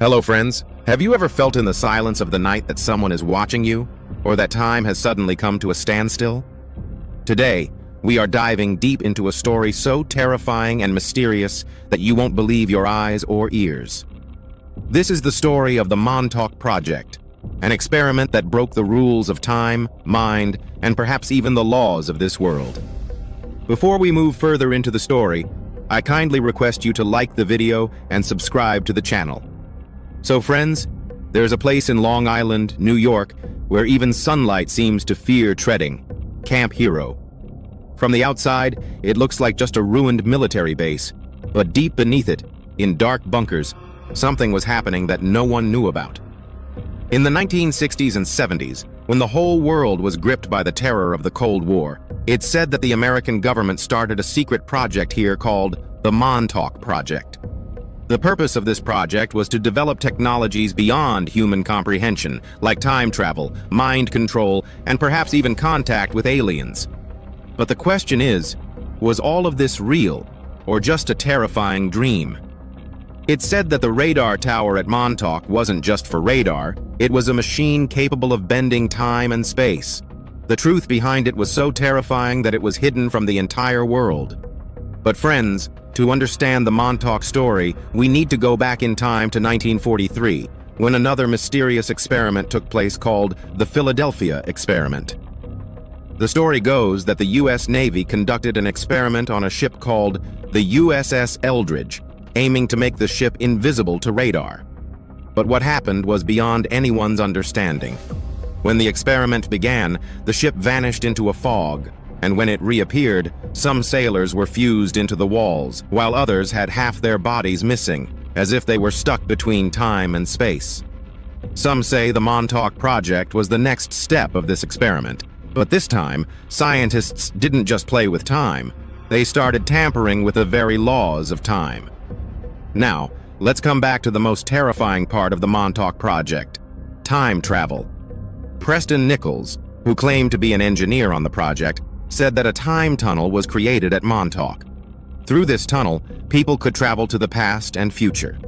Hello friends, have you ever felt in the silence of the night that someone is watching you, or that time has suddenly come to a standstill? Today, we are diving deep into a story so terrifying and mysterious that you won't believe your eyes or ears. This is the story of the Montauk Project, an experiment that broke the rules of time, mind, and perhaps even the laws of this world. Before we move further into the story, I kindly request you to like the video and subscribe to the channel. So friends, there's a place in Long Island, New York, where even sunlight seems to fear treading, Camp Hero. From the outside, it looks like just a ruined military base, but deep beneath it, in dark bunkers, something was happening that no one knew about. In the 1960s and 70s, when the whole world was gripped by the terror of the Cold War, it's said that the American government started a secret project here called the Montauk Project. The purpose of this project was to develop technologies beyond human comprehension, like time travel, mind control, and perhaps even contact with aliens. But the question is, was all of this real, or just a terrifying dream? It's said that the radar tower at Montauk wasn't just for radar, it was a machine capable of bending time and space. The truth behind it was so terrifying that it was hidden from the entire world. But friends, to understand the Montauk story, we need to go back in time to 1943, when another mysterious experiment took place called the Philadelphia Experiment. The story goes that the U.S. Navy conducted an experiment on a ship called the USS Eldridge, aiming to make the ship invisible to radar. But what happened was beyond anyone's understanding. When the experiment began, the ship vanished into a fog, and when it reappeared, some sailors were fused into the walls, while others had half their bodies missing, as if they were stuck between time and space. Some say the Montauk Project was the next step of this experiment, but this time, scientists didn't just play with time, they started tampering with the very laws of time. Now, let's come back to the most terrifying part of the Montauk Project: time travel. Preston Nichols, who claimed to be an engineer on the project, said that a time tunnel was created at Montauk. Through this tunnel, people could travel to the past and future.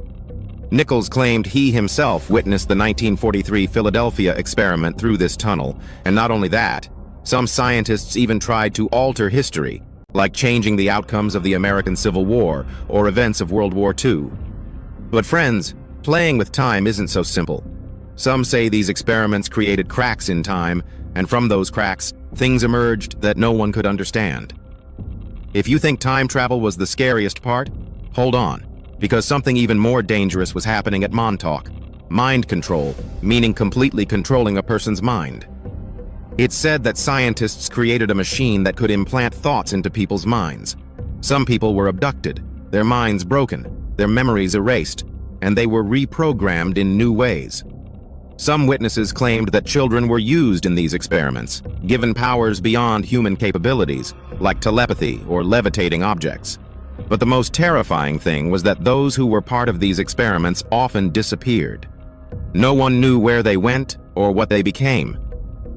Nichols claimed he himself witnessed the 1943 Philadelphia experiment through this tunnel, and not only that, some scientists even tried to alter history, like changing the outcomes of the American Civil War or events of World War II. But friends, playing with time isn't so simple. Some say these experiments created cracks in time, and from those cracks, things emerged that no one could understand. If you think time travel was the scariest part, hold on, because something even more dangerous was happening at Montauk: mind control, meaning completely controlling a person's mind. It's said that scientists created a machine that could implant thoughts into people's minds. Some people were abducted, their minds broken, their memories erased, and they were reprogrammed in new ways. Some witnesses claimed that children were used in these experiments, given powers beyond human capabilities, like telepathy or levitating objects. But the most terrifying thing was that those who were part of these experiments often disappeared. No one knew where they went or what they became.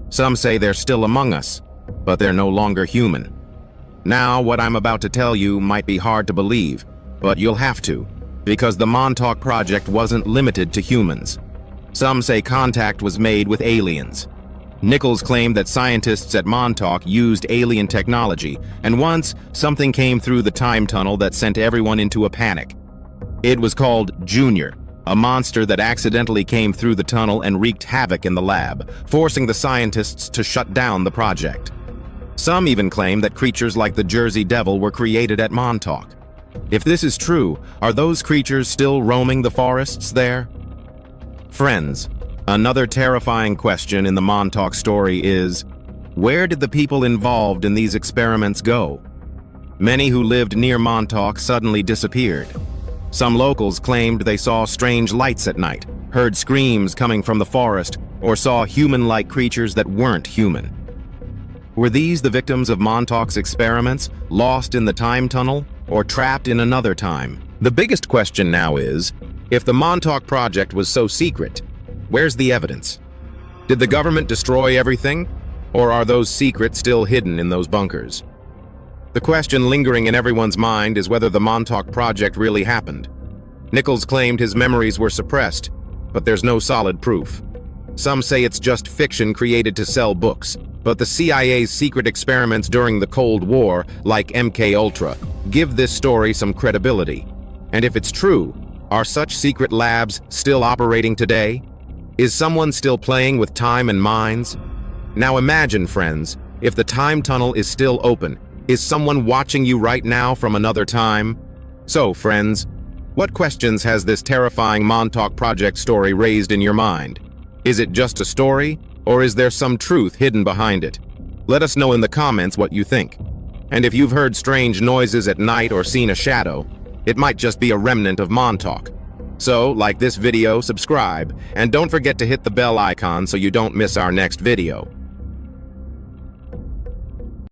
Some say they're still among us, but they're no longer human. Now, what I'm about to tell you might be hard to believe, but you'll have to, because the Montauk Project wasn't limited to humans. Some say contact was made with aliens. Nichols claimed that scientists at Montauk used alien technology, and once, something came through the time tunnel that sent everyone into a panic. It was called Junior, a monster that accidentally came through the tunnel and wreaked havoc in the lab, forcing the scientists to shut down the project. Some even claim that creatures like the Jersey Devil were created at Montauk. If this is true, are those creatures still roaming the forests there? Friends, another terrifying question in the Montauk story is, where did the people involved in these experiments go? Many who lived near Montauk suddenly disappeared. Some locals claimed they saw strange lights at night, heard screams coming from the forest, or saw human-like creatures that weren't human. Were these the victims of Montauk's experiments, lost in the time tunnel, or trapped in another time? The biggest question now is, if the Montauk Project was so secret, where's the evidence? Did the government destroy everything, or are those secrets still hidden in those bunkers? The question lingering in everyone's mind is whether the Montauk Project really happened. Nichols claimed his memories were suppressed, but there's no solid proof. Some say it's just fiction created to sell books, but the CIA's secret experiments during the Cold War, like MKUltra, give this story some credibility. And if it's true, are such secret labs still operating today? Is someone still playing with time and minds? Now imagine, friends, if the time tunnel is still open, is someone watching you right now from another time? So, friends, what questions has this terrifying Montauk Project story raised in your mind? Is it just a story, or is there some truth hidden behind it? Let us know in the comments what you think. And if you've heard strange noises at night or seen a shadow, it might just be a remnant of Montauk. So, like this video, subscribe, and don't forget to hit the bell icon so you don't miss our next video.